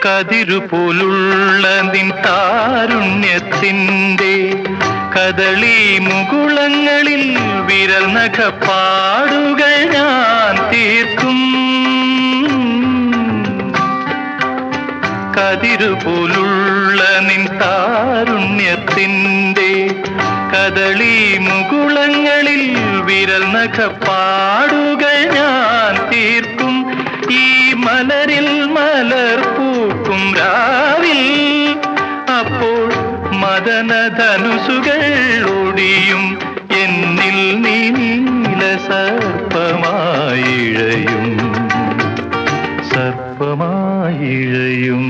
കതിരുപോലുള്ള നിൻ താരുണ്യത്തിൻ്റെ കദളി മുകുളങ്ങളിൽ വിരൽ നഖപ്പാടുകൾ ഞാൻ തീർക്കും. കതിരുപോലുള്ള നിൻ താരുണ്യത്തിൻ്റെ കദളി മുകുളങ്ങളിൽ വിരൽ നഖപ്പാടുകൾ ഞാൻ തീർക്കും. ഈ മലരിൽ മലർ പൂക്കും രാവിൽ അപ്പോൾ മദനധനുസുകൾ ഒടിയും. എന്നിൽ നീ നീല സർപ്പമായിഴയും, സർപ്പമായിഴയും.